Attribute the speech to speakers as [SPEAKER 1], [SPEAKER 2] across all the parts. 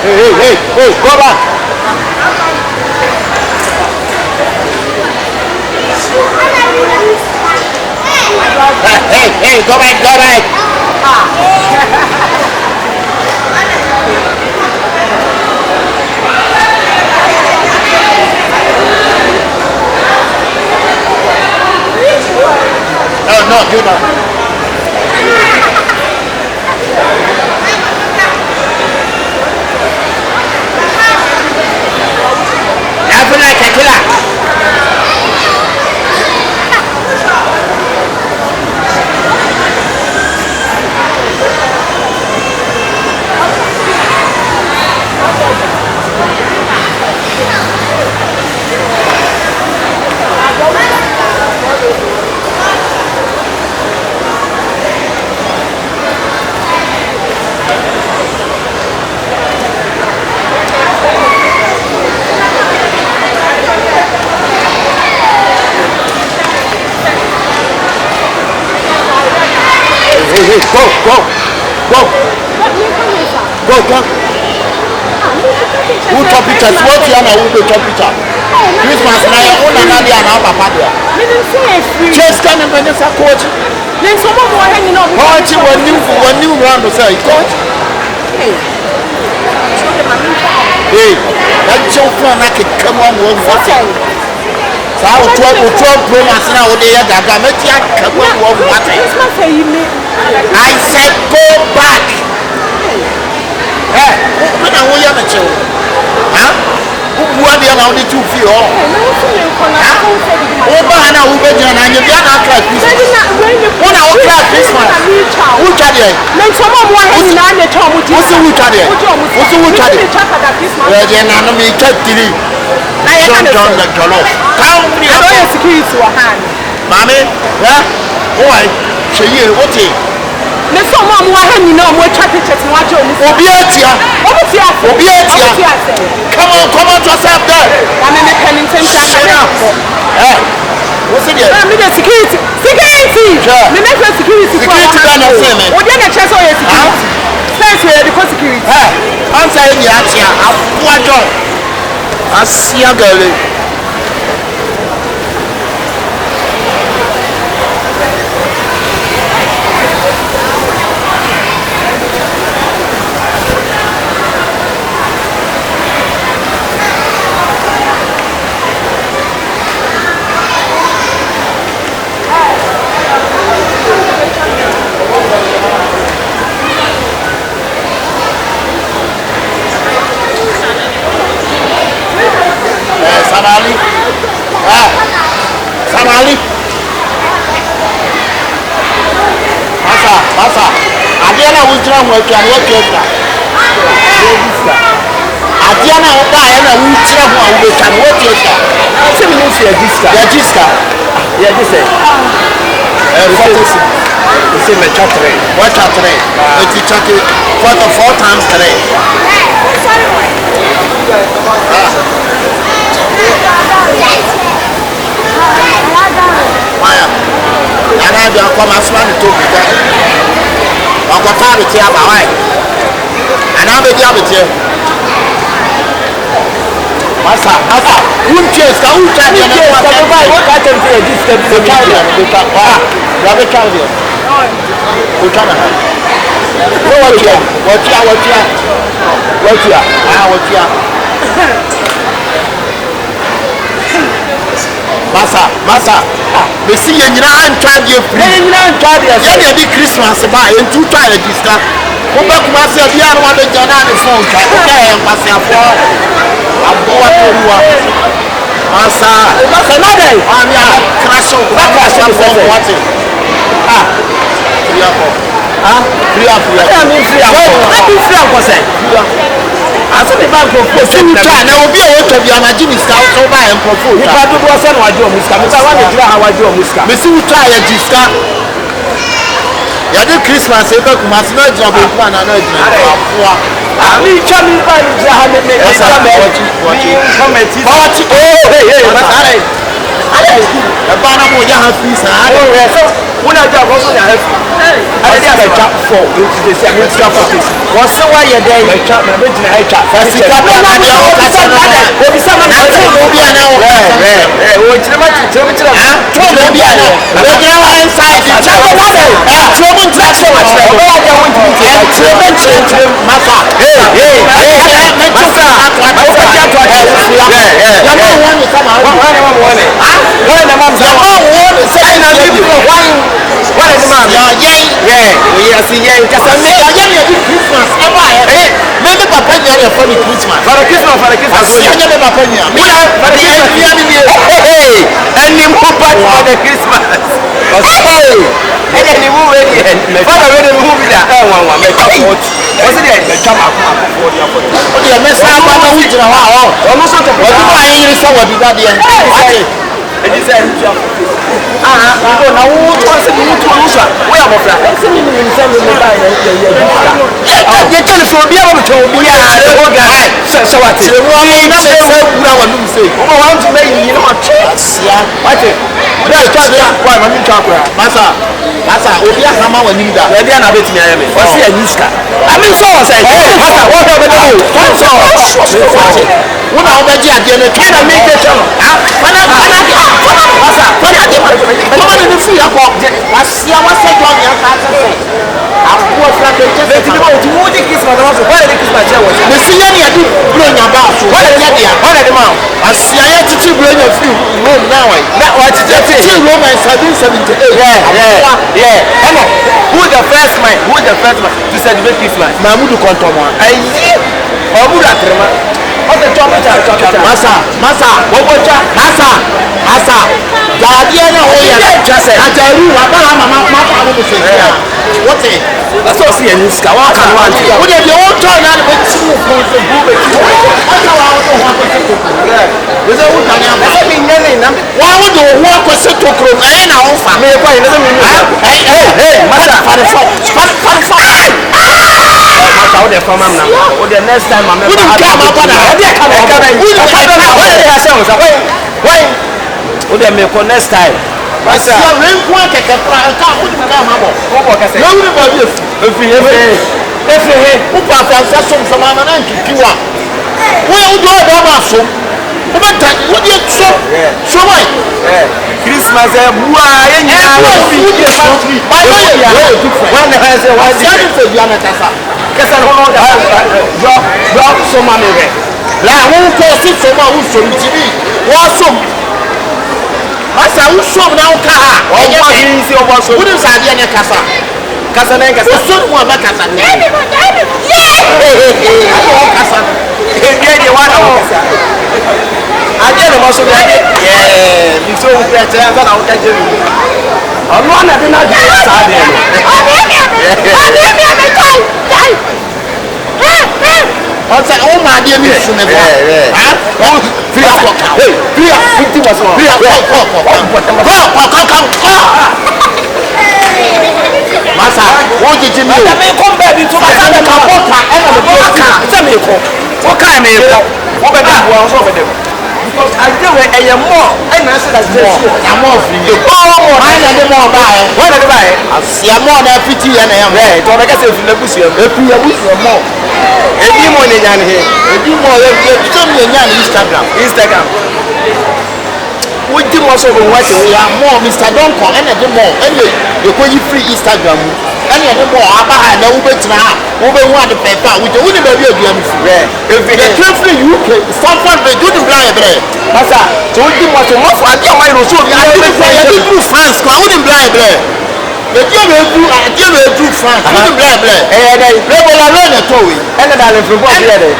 [SPEAKER 1] Hey, go back. Hey, go back. No, do not. I feel like a killer. Hey, go. Who top pictures? What you are who top picture? Christmas now, all another and our papa there. Just come and finish a coach.
[SPEAKER 2] Then someone more hanging on.
[SPEAKER 1] Coach, when you run to say, coach. Hey, that's your phone. I can come on with water. So I will 12 Pro Max now. They are going to come on with water. I said go back. Hey, when I want you to chill. Huh? Who are the only 2 feet? Oh, Hannah, who bet you and you can't cry Christmas. When I will cry Christmas, who tried it?
[SPEAKER 2] Then someone more hanging on the top.
[SPEAKER 1] Who tried it? Who tried it? Well, then I know me kept it. John the Jollof. Come here.
[SPEAKER 2] I don't security to a hand.
[SPEAKER 1] Mammy, yeah? Boy, she you, what is?
[SPEAKER 2] Ne someone more hanging on more traffic checks and watch on.
[SPEAKER 1] Obiatia. Come on, just up there.
[SPEAKER 2] I'm in the Pennington Town.
[SPEAKER 1] What's it?
[SPEAKER 2] I'm in the security. The national security. What did I check on your security? Thanks for the security.
[SPEAKER 1] I'm saying, yeah, what job? I see a girl. Samali. Masa. Adiana wujira mwekya weketa. Adiana oba yana wujira ho awubeka weketa. Se mi no se register. It's me chatre. What chatre? It's chatre for the 4 times 3. Maya, and I don't come as one to be there. Uncle Father, and I'm a job with you. Massa, who cares? Who can you what I can say? This is the Italian. What Massa, we see you and try you free. You be Christmas by and 2 times register. Go back to myself, you are one of the phone. Okay, myself. I'm going to Massa, that's another. I'm crash of watching. I said the bank of now will be able to be an agent over and propose. If I do was an idea, Mr. I want to how I do, Mr. Missy will try a disca. You do Christmas, a book must not job in one another. I mean, coming by the Ebana mo ya ha fi sa.
[SPEAKER 3] Una ja go so ya ha fi. Ade dia be twa for the say me twa for this. Wo se wa ye dey be twa na be twa ha twa.
[SPEAKER 1] Sika na dia o ka sa na.
[SPEAKER 3] Obi sa ma na
[SPEAKER 1] obi ana o.
[SPEAKER 3] Wo chire ma chire mi chire.
[SPEAKER 1] Obi ana. We get wa inside the chapel. Chire mo ntra chire ma chire.
[SPEAKER 3] Obi ya won ti
[SPEAKER 1] chire mo chire masa. Masa obi ahama wa nim da.
[SPEAKER 3] E dia na betimi ayeme. O se aniska. Ami so o say. Masa wo do be do.
[SPEAKER 1] Una obeji ade ne ka na make channel. Fana de fu ya ko. Asia wa se jo ya ka se. Abuo fra ke je se.
[SPEAKER 3] Betimi o ti wo di Christmas na so. Why the Christmas che wo?
[SPEAKER 1] Me si ya ni ade bro nya ba so.
[SPEAKER 3] Why the dia? Why the man?
[SPEAKER 1] Asia ya titi bro nya fi Rome now.
[SPEAKER 3] Na wa titi
[SPEAKER 1] Rome in 1778.
[SPEAKER 3] Yeah. Come on. Who the first man to celebrate Christmas?
[SPEAKER 1] Mahmoud Kontomo.
[SPEAKER 3] Ayi. Obu da trema. O the chocolate.
[SPEAKER 1] Masa. Wobocha. Masa. Dadie na o ya. Ajaru wa ba mama pa mo se. What is?
[SPEAKER 3] That's all see any ska. Wa kan wa nti.
[SPEAKER 1] Wo de bi o to na be ti mo ko se bu be ti. Asa wa o to wa ko se to. We say wo kan ya.
[SPEAKER 3] Asa mi nyane na.
[SPEAKER 1] Wa wo de wo ko se to kro. Na wo fa.
[SPEAKER 3] Me kwa ina se mi ni. Hey, masa.
[SPEAKER 1] Fa.
[SPEAKER 3] Masa o de fa mam na. O de next time am.
[SPEAKER 1] Wo de ka ma pa na.
[SPEAKER 3] O de ka na. Wo de ka na. Wo de ha se o sa. Why? O de me ko next time.
[SPEAKER 1] Masa. Ya ren kwa keke fra ka wo de ka ma bo.
[SPEAKER 3] Wo bo ka se.
[SPEAKER 1] Na wo de ba bi efi he wo pa fa sa som sama na nkikiwa wo do ma so wo beta wo de so why
[SPEAKER 3] Christmas bua ye nyina wo fi so
[SPEAKER 1] ba ya
[SPEAKER 3] one ha se wa di
[SPEAKER 1] se bia na kasa
[SPEAKER 3] no no da bro so ma me re
[SPEAKER 1] la wo ko si so ma wo so ti bi wo so masa wo so na wo ka ha
[SPEAKER 3] o mo hin si o bo so
[SPEAKER 1] wo de sa de ne kasa
[SPEAKER 3] na kasa
[SPEAKER 1] so mo ba kasa ne kasa
[SPEAKER 3] e de wa na wo kasa aje no mo so bi aje mi so wo pe te asa na wo ka je mi onu ana bi na je sa de
[SPEAKER 1] Ọ̀sẹ̀ ó máa di ẹni sùn mẹ́fà. Fíà kọ̀ọ̀kan.
[SPEAKER 3] Fíà 50 was one.
[SPEAKER 1] Fíà kọ̀ọ̀kan. Masa, wọ́n jíjí mi o.
[SPEAKER 3] Ọ̀dà mi kọ́ bẹ́ẹ̀ bí tó bá sábẹ̀ ká bọ́ọ̀kà ẹ̀nà mi bọ́ọ̀kà. Ṣé mi kọ́? Wọ́n ká mi kọ́. Wọ́n bẹ̀ bí bu àwọn sọ̀rọ̀ bẹ̀rẹ̀. Because àdéhùn ẹ̀yẹ mọ̀ ẹ̀nà ẹ̀sẹ̀ dà sí ẹ̀sẹ̀.
[SPEAKER 1] Yàmọ̀ òfin yìí.
[SPEAKER 3] Ọ̀ọ́ mọ̀
[SPEAKER 1] Wọ́n yẹ ní mọ̀ ọba yẹ.
[SPEAKER 3] wọ́n yẹ ní báyìí.
[SPEAKER 1] Àṣìyàmọ̀ ọ̀dà fìtì yẹn nà yẹn mọ̀.
[SPEAKER 3] Ẹ̀ tọ́ ọ̀bẹ kẹsẹ̀ òfin lẹ́kùsì ẹ̀.
[SPEAKER 1] Epi ẹ̀wùsùn mọ̀.
[SPEAKER 3] Ebi mọ̀ ní ìyá ni he.
[SPEAKER 1] Ebi mọ̀ ẹ̀jẹ̀ mi yẹn ní Instagram.
[SPEAKER 3] Wọ́n jí mọ̀ sọ̀rọ̀ wọ́n ti wọ́n.
[SPEAKER 1] Yà mọ̀ Mr. Duncan ẹ̀nà ẹ̀dẹ̀ mọ̀ ẹ̀nà ẹ̀kọ́ yí free Instagram mu. Ẹ̀nà ẹ̀dẹ̀ mọ̀ abaha ẹ̀nà wọ́n bẹ tẹ̀nà ha wọ́n bẹ wọ́n adé pẹ̀pẹ̀ àwùjọ wọ́n ní bẹ̀rẹ̀ bí ẹ̀dùn ẹ̀mí fi. Yẹ kẹ́ free UK Stamford Bridge wọ́n ní bẹ̀rẹ̀ ayẹ bẹ̀rẹ̀.
[SPEAKER 3] Masa tí wọ́n jí mọ̀ sọ̀rọ̀ wọ́n fọ adé àwọn ẹ̀rọ sóòrò yẹn.
[SPEAKER 1] Adé fẹ́ yẹ kí through France kọ́ wọ́n ní bẹ̀rẹ̀ ayẹ bẹ̀rẹ̀. Adé bẹ̀rẹ̀ through France wọ́n ní bẹ̀rẹ̀ ayẹ bẹ̀rẹ̀.
[SPEAKER 3] Ẹ̀yẹ dẹ́
[SPEAKER 1] Rẹ́bọ̀lá lọ́ọ̀ nẹ̀ tọ̀ wẹ̀.
[SPEAKER 3] ẹ̀nà dàlẹ́ fún bọ́ọ̀dù yẹ dẹ́.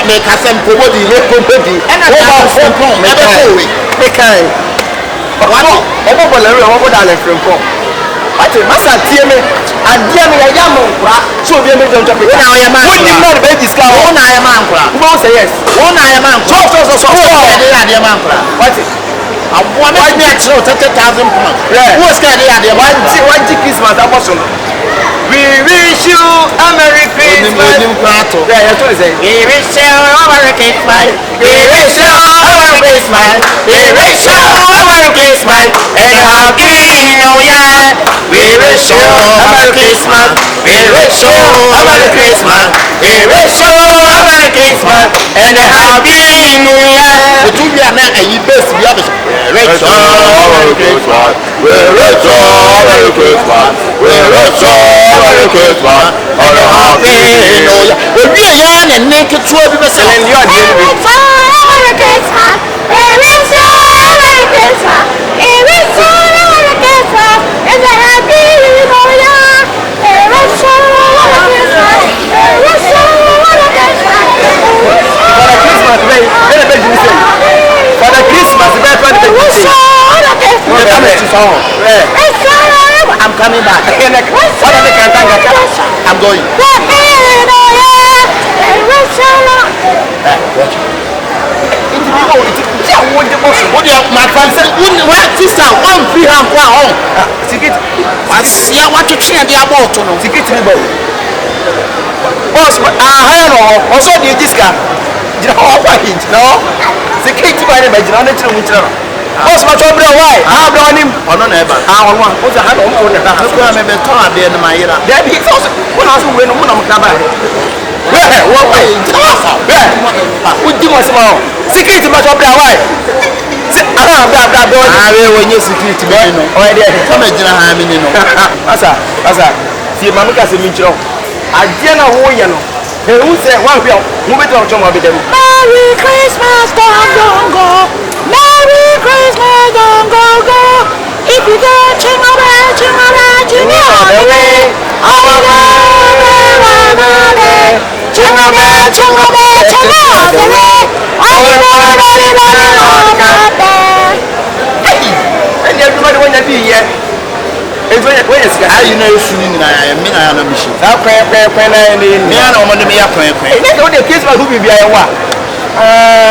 [SPEAKER 1] Mẹ kásẹ̀ mpomodi rẹ́pọ̀mpẹ́dì. Ẹ̀nà dàlẹ́ fún pọ̀ ẹ̀bẹ̀ kọ̀ wẹ̀.
[SPEAKER 3] Mekan. Ọmọ bọ̀ lẹ́rú ẹ̀ wọ́n bọ̀ dàlẹ́ fún pọ̀. Wàtí masa tiẹ̀ mi adìẹ mi yẹ yá mọ̀ nkura tí obi ẹ̀mí jẹun tọ́pẹ̀.
[SPEAKER 1] Wọ́n náà yẹ máa nkura.
[SPEAKER 3] Wọ́n ní mọ̀ ní bẹ́ẹ̀ disika.
[SPEAKER 1] Wọ́n náà yẹ máa nkura.
[SPEAKER 3] Wọ́n sẹ yẹs.
[SPEAKER 1] Wọ́n náà yẹ máa nkura.
[SPEAKER 3] Sọ.
[SPEAKER 1] Wọ́n yẹ adìẹ máa nkura.
[SPEAKER 3] Wàtí.
[SPEAKER 1] Àwọn mi ti àkyerẹ́ o 30,000 pounds. Wọ́n sika adìẹ adìẹ máa nkura.
[SPEAKER 3] Wọ́n jí Christmas abọ́ sọ̀rọ̀. We wish you a Merry Christmas.
[SPEAKER 1] Onim kura to.
[SPEAKER 3] Bẹ́ẹ̀ yẹ tó lè sẹ́yìn.
[SPEAKER 1] We wish you a Merry Christmas. We wish you a Merry Christmas. We wish you a Merry Christmas.
[SPEAKER 3] and happy New Year. We wish you a Merry Christmas. We wish you a Merry Christmas. We wish you a Merry Christmas and a happy New Year.
[SPEAKER 1] The two years now, and you best be honest.
[SPEAKER 3] We wish you a Merry Christmas. We wish you a Merry Christmas. We wish you a Merry Christmas and a happy New Year.
[SPEAKER 1] We are young and naked, 12 people saying, you are
[SPEAKER 2] Merry Christmas. We wish you a Merry Christmas. We wish you a Merry Christmas and a happy New Year. We wish you a Merry Christmas. We wish you a Merry Christmas.
[SPEAKER 3] For the Christmas,
[SPEAKER 1] I'm coming back. I'm going. My friend said, sister, one free hand for home. I see I want to train the about to know.
[SPEAKER 3] Boss, also the discount. No, security by the Major. Boss, my trouble, why? I have done him. Oh, no, never. I want to have on the back. I may be torn there in my ear. That is also when I was when I'm coming. What way? What do you want? Security, my trouble, why?
[SPEAKER 1] I will when you security. Oh, I did. Come and I'm in.
[SPEAKER 3] Asa, see, Mamma Casimiro. I didn't know who said one film, move it on John Mobile.
[SPEAKER 2] Merry Christmas, don't go. Merry Christmas, don't go. If you go, jingle bell, all the way. All the way. Jingle bell, all the way. All the way.
[SPEAKER 3] And everybody when you be here. It's when
[SPEAKER 1] you know, shooting, I mean, I am a mission.
[SPEAKER 3] I'll pray,
[SPEAKER 1] I'm on the way.
[SPEAKER 3] It's not the kids who will be a one.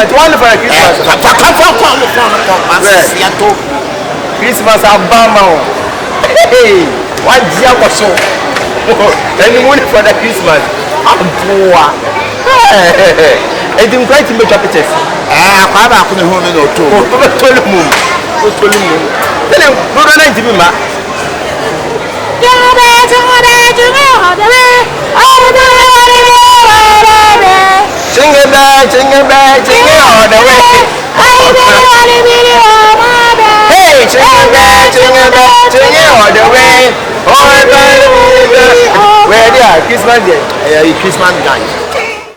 [SPEAKER 3] It's wonderful Christmas. Christmas, Alabama. Hey, what dear was so? Anyone for the Christmas? I'm poor. I didn't try to make up a test.
[SPEAKER 1] I'm not going to hold it or two.
[SPEAKER 3] Tell him, no, to be mad. Jingle bell, jingle bell, jingle all the way. Hey, jingle bell, jingle bell, jingle all the way. All the way. Where they are, Christmas Day.
[SPEAKER 1] Christmas guys.